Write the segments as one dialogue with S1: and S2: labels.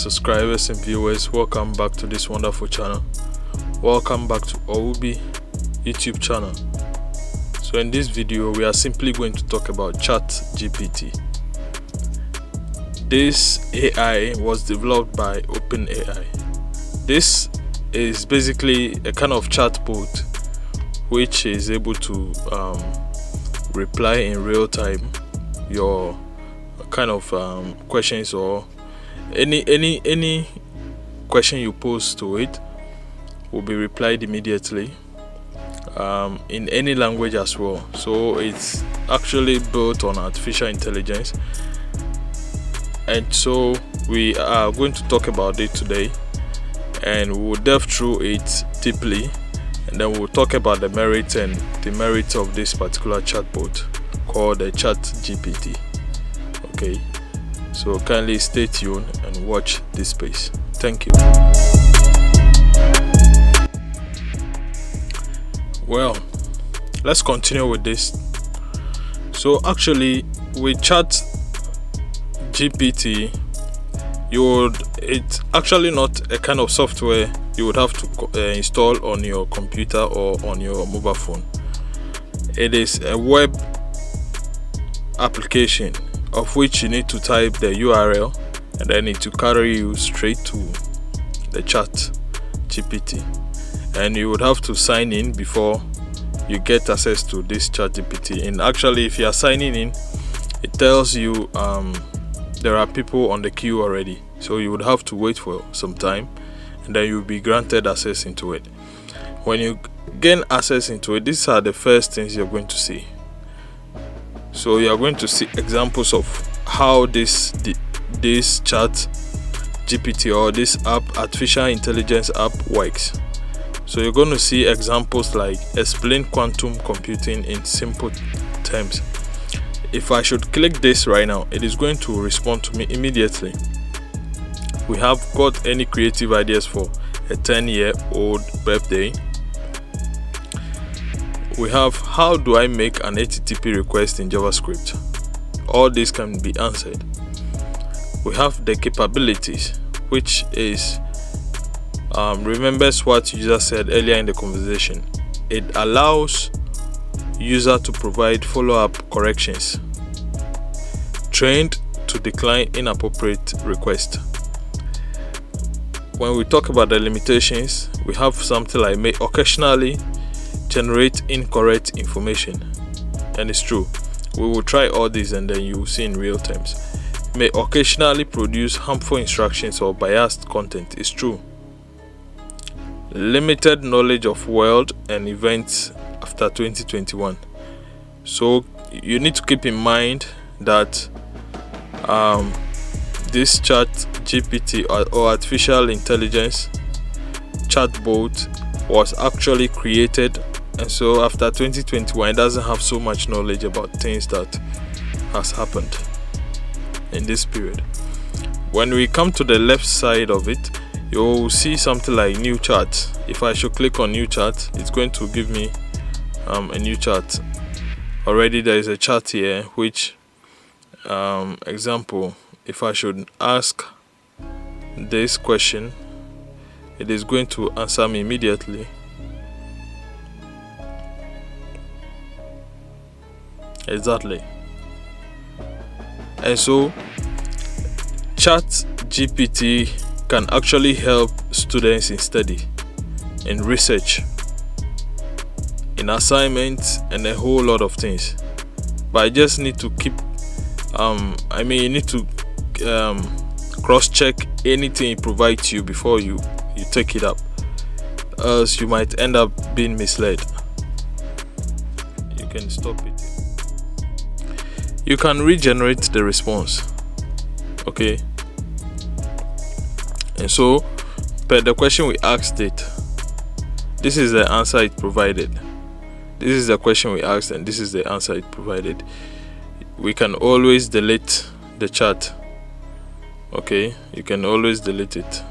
S1: subscribers and viewers, welcome back to this wonderful channel. Welcome back to Oubi YouTube channel. So in this video we are simply going to talk about Chatgpt. This AI was developed by OpenAI. This is basically a kind of chatbot which is able to reply in real time your kind of questions, or any question you pose to it will be replied immediately in any language as well. So it's actually built on artificial intelligence, and so we are going to talk about it today, and we will delve through it deeply, and then we'll talk about the merits and demerits of this particular chatbot called the Chatgpt. Okay, so kindly stay tuned and watch this space. Thank you. Well, let's continue with this. So actually with Chatgpt, it's actually not a kind of software you would have to install on your computer or on your mobile phone. It is a web application of which you need to type the URL, and then it will carry you straight to the Chatgpt, and you would have to sign in before you get access to this Chatgpt. And actually, if you are signing in, it tells you there are people on the queue already, so you would have to wait for some time, and then you'll be granted access into it. When you gain access into it, these are the first things you're going to see. So you are going to see examples of how this Chatgpt or this artificial intelligence app works. So you're going to see examples like explain quantum computing in simple terms. If I should click this right now, it is going to respond to me immediately. We have got any creative ideas for a 10-year-old birthday. We have how do I make an HTTP request in JavaScript. All this can be answered. We have the capabilities, which is remembers what user said earlier in the conversation. It allows user to provide follow-up corrections. Trained to decline inappropriate request. When we talk about the limitations, we have something like may occasionally generate incorrect information, and it's true. We will try all these and then you will see in real terms. May occasionally produce harmful instructions or biased content. It's true. Limited knowledge of world and events after 2021. So you need to keep in mind that this Chatgpt or artificial intelligence chatbot was actually created, and so after 2021 it doesn't have so much knowledge about things that has happened in this period. When we come to the left side of it, you will see something like new chat. If I should click on new chat, it's going to give me a new chat. Already there is a chat here, which example, if I should ask this question, it is going to answer me immediately. Exactly. And so Chatgpt can actually help students in study, in research, in assignments, and a whole lot of things. But I just need to keep you need to cross-check anything it provides you before you take it up, else you might end up being misled. You can stop it. You can regenerate the response. Okay, and so per the question we asked it, this is the answer it provided. This is the question we asked, and this is the answer it provided. We can always delete the chat. Okay, you can always delete it,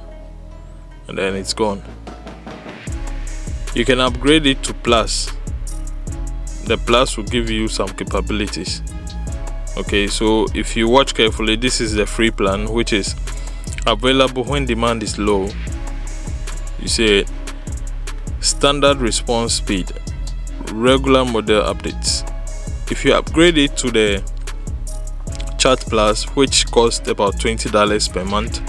S1: and then it's gone. You can upgrade it to plus. The plus will give you some capabilities. Okay, so if you watch carefully, this is the free plan, which is available when demand is low. You say standard response speed, regular model updates. If you upgrade it to the Chat Plus, which costs about $20 per month,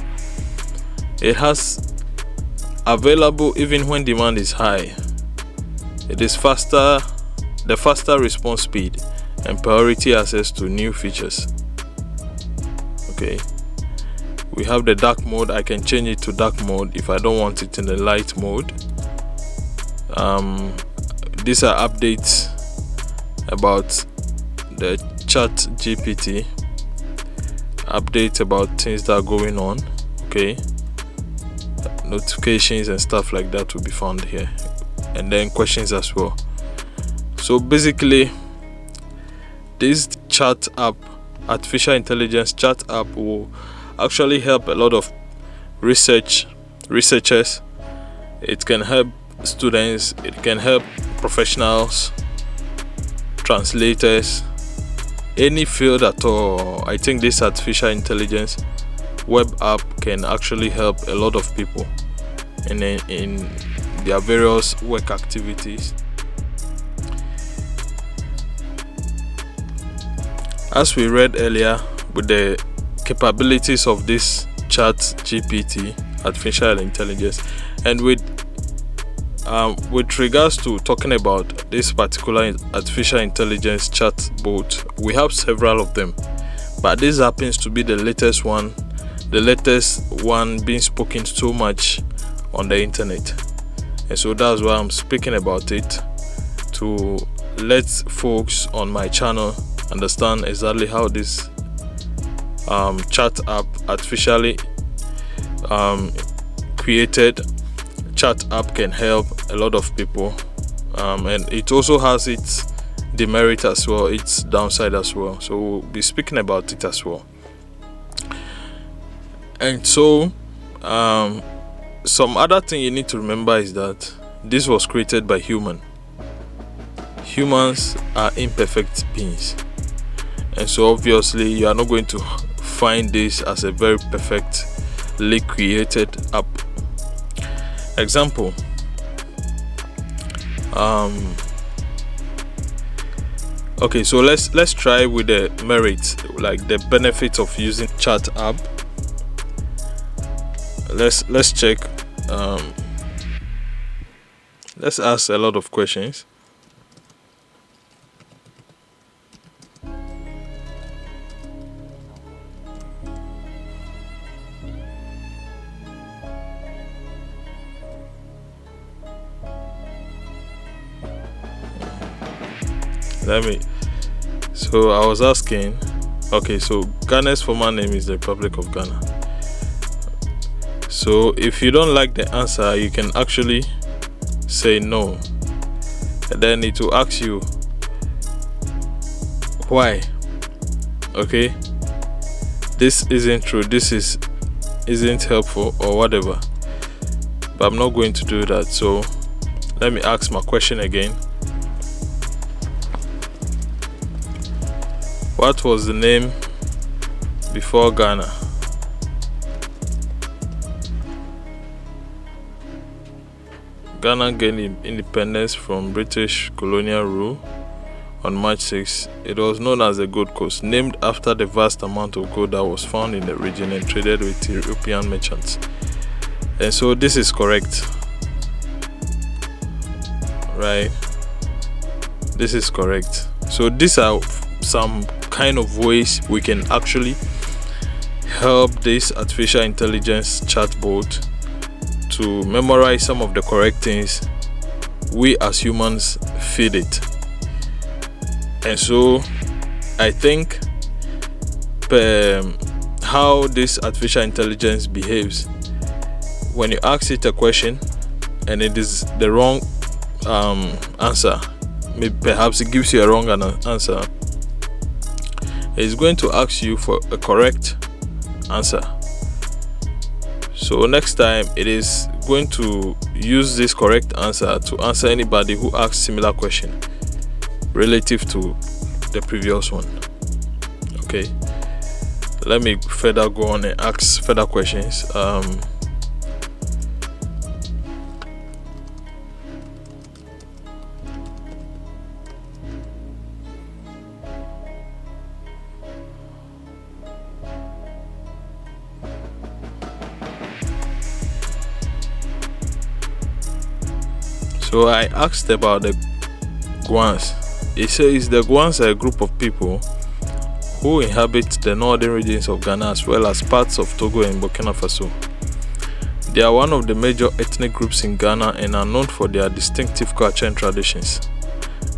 S1: it has available even when demand is high. It is faster, the faster response speed and priority access to new features. Okay, we have the dark mode. I can change it to dark mode if I don't want it in the light mode. These are updates about the Chatgpt, updates about things that are going on. Okay, notifications and stuff like that will be found here, and then questions as well. So basically, this chat app, artificial intelligence chat app, will actually help a lot of researchers. It can help students, it can help professionals, translators, any field at all. I think this artificial intelligence web app can actually help a lot of people in their various work activities. As we read earlier, with the capabilities of this Chatgpt, artificial intelligence, and with regards to talking about this particular artificial intelligence chatbot, we have several of them, but this happens to be the latest one being spoken so much on the internet, and so that's why I'm speaking about it, to let folks on my channel understand exactly how this chat app, artificially created chat app, can help a lot of people, and it also has its demerit as well, its downside as well, so we'll be speaking about it as well. And so some other thing you need to remember is that this was created by humans are imperfect beings, and so obviously you are not going to find this as a very perfectly created app. Example, okay, so let's try with the merits, like the benefits of using chat app. Let's check. Let's ask a lot of questions. So I was asking, okay, so Ghana's former name is the Republic of Ghana. So if you don't like the answer, you can actually say no, and then it will ask you why. Okay, this isn't true, this isn't helpful, or whatever, but I'm not going to do that. So let me ask my question again. What was the name before Ghana? Ghana gained independence from British colonial rule on March 6. It was known as the Gold Coast, named after the vast amount of gold that was found in the region and traded with European merchants. And so this is correct, right? This is correct. So these are some kind of ways we can actually help this artificial intelligence chatbot to memorize some of the correct things we as humans feed it. And so I think how this artificial intelligence behaves, when you ask it a question and it is the wrong answer, maybe perhaps it gives you a wrong answer, it's going to ask you for a correct answer. So next time it is going to use this correct answer to answer anybody who asks similar question relative to the previous one. Okay, let me further go on and ask further questions. So I asked about the Guans. It says the Guans are a group of people who inhabit the northern regions of Ghana as well as parts of Togo and Burkina Faso. They are one of the major ethnic groups in Ghana and are known for their distinctive culture and traditions.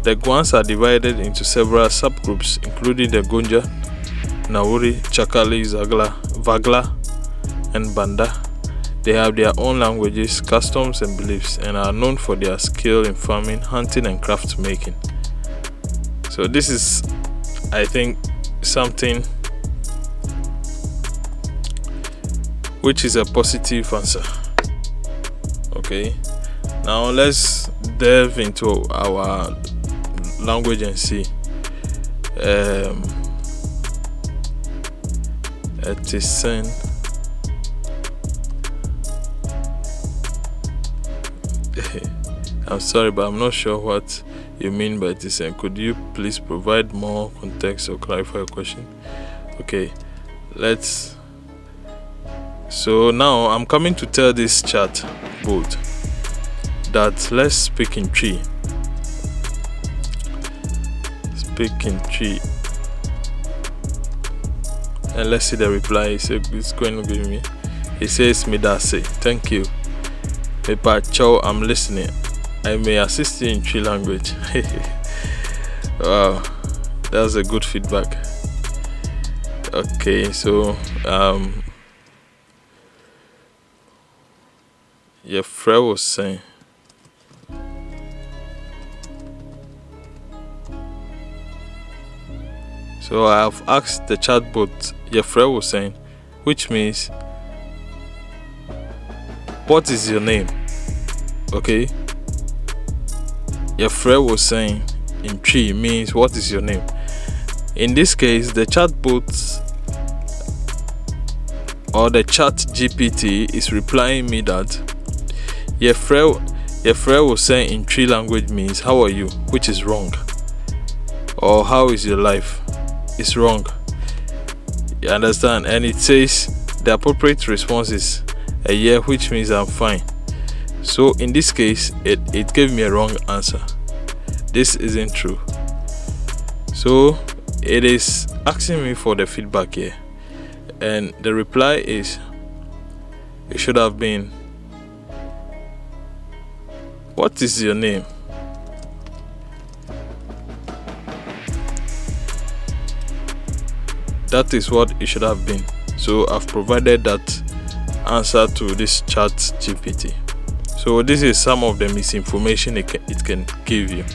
S1: The Guans are divided into several subgroups including the Gonja, Nauri, Chakali, Zagla, Vagla, and Banda. They have their own languages, customs, and beliefs and are known for their skill in farming, hunting, and craft making. So this is, I think, something which is a positive answer. Okay, now let's delve into our language and see. It is saying I'm sorry, but I'm not sure what you mean by this, and could you please provide more context or clarify your question? Okay, so now I'm coming to tell this chatbot that let's speak in tree. Speak in tree, and let's see the reply. It's going to give me. It says Midase, thank you. Pepa Chow, I'm listening. I may assist you in tree language. Wow, that was a good feedback. Okay, so your friend was saying, so I have asked the chatbot, your friend was saying, which means, what is your name? Okay, your friend was saying in tree means what is your name. In this case, the chatbot or the Chatgpt is replying me that your friend was saying in tree language means how are you, which is wrong, or how is your life. It's wrong. You understand? And it says the appropriate response is a year, which means I'm fine. So in this case, it gave me a wrong answer. This isn't true. So it is asking me for the feedback here, and the reply is, it should have been, what is your name? That is what it should have been. So I've provided that answer to this Chatgpt. So this is some of the misinformation it can give you.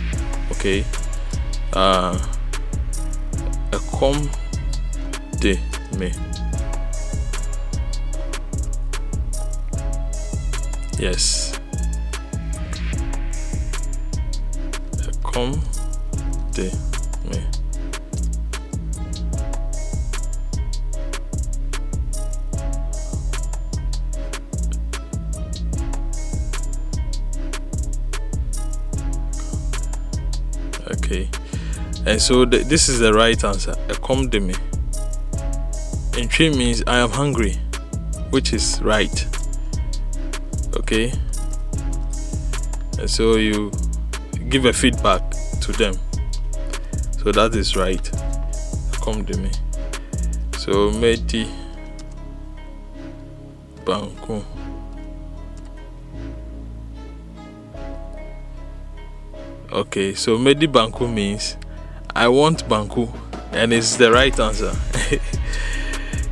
S1: Okay, a com de me. Yes, a com de me. Okay, and so this is the right answer. A com de me in tree means I am hungry, which is right. Okay, and so you give a feedback to them, so that is right. A com de me. So Medi Banku. Okay, so Medi Banku means I want Banku, and it's the right answer.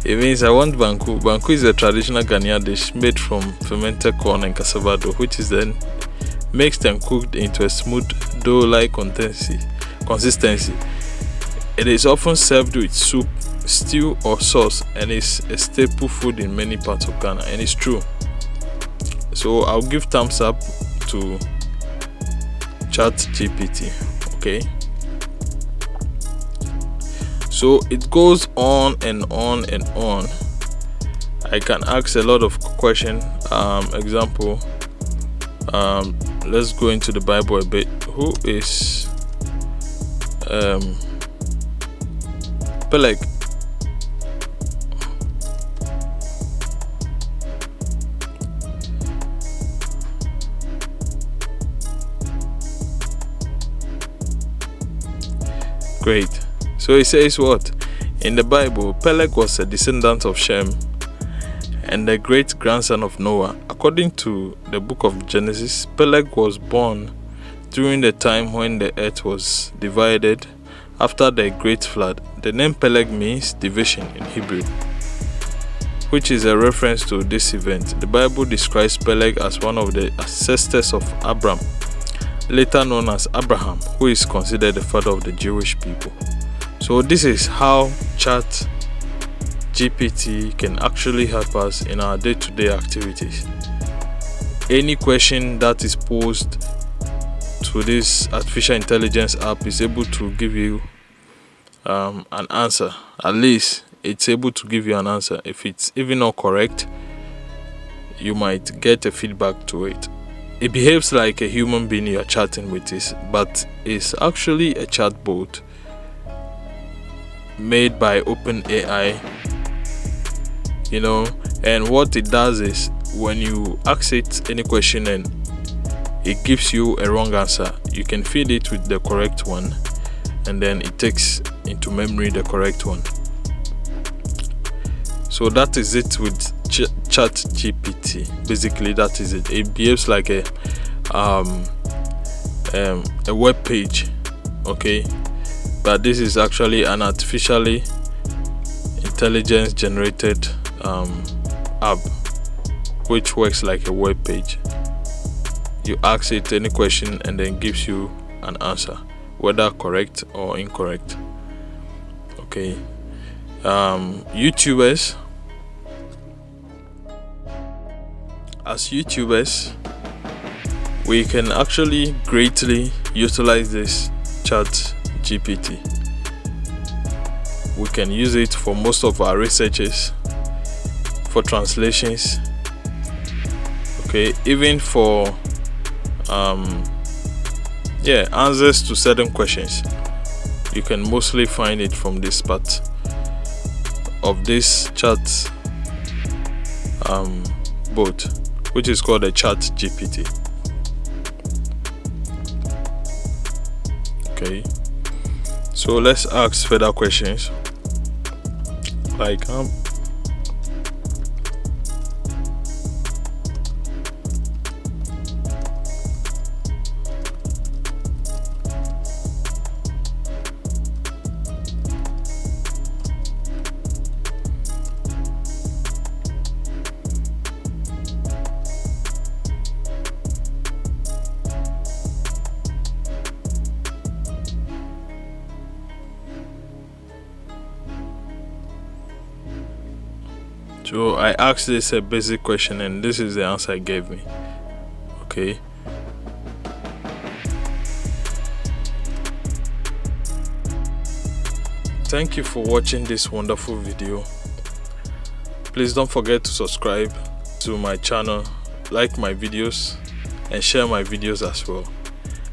S1: It means I want Banku. Banku is a traditional Ghanaian dish made from fermented corn and cassava dough, which is then mixed and cooked into a smooth dough-like consistency. It is often served with soup, stew, or sauce, and is a staple food in many parts of Ghana, and it's true. So I'll give thumbs up to Chatgpt. Okay, So it goes on and on and on. I can ask a lot of questions. Example, let's go into the Bible a bit. Who is Peleg? Great. So it says what? In the Bible, Peleg was a descendant of Shem and the great grandson of Noah. According to the book of Genesis, Peleg was born during the time when the earth was divided after the great flood. The name Peleg means division in Hebrew, which is a reference to this event. The Bible describes Peleg as one of the ancestors of Abram, later known as Abraham, who is considered the father of the Jewish people. So this is how Chatgpt can actually help us in our day-to-day activities. Any question that is posed to this artificial intelligence app is able to give you an answer. At least it's able to give you an answer. If it's even not correct, you might get a feedback to it. It behaves like a human being you are chatting with, but it's actually a chatbot made by OpenAI, and what it does is when you ask it any question and it gives you a wrong answer, you can feed it with the correct one and then it takes into memory the correct one. So that is it with Chatgpt. Basically, that is it. It behaves like a web page, okay? But this is actually an artificially intelligence generated app which works like a web page. You ask it any question and then gives you an answer, whether correct or incorrect. Okay. YouTubers, as YouTubers, we can actually greatly utilize this Chatgpt. We can use it for most of our researches, for translations, okay, even for answers to certain questions. You can mostly find it from this part of this chat bot, which is called a Chatgpt. Okay, so let's ask further questions like so I asked this a basic question and this is the answer it gave me. Okay. Thank you for watching this wonderful video. Please don't forget to subscribe to my channel, like my videos, and share my videos as well.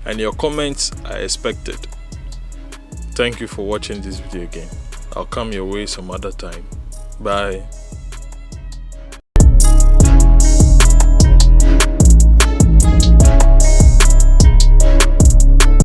S1: And your comments are expected. Thank you for watching this video again. I'll come your way some other time. Bye.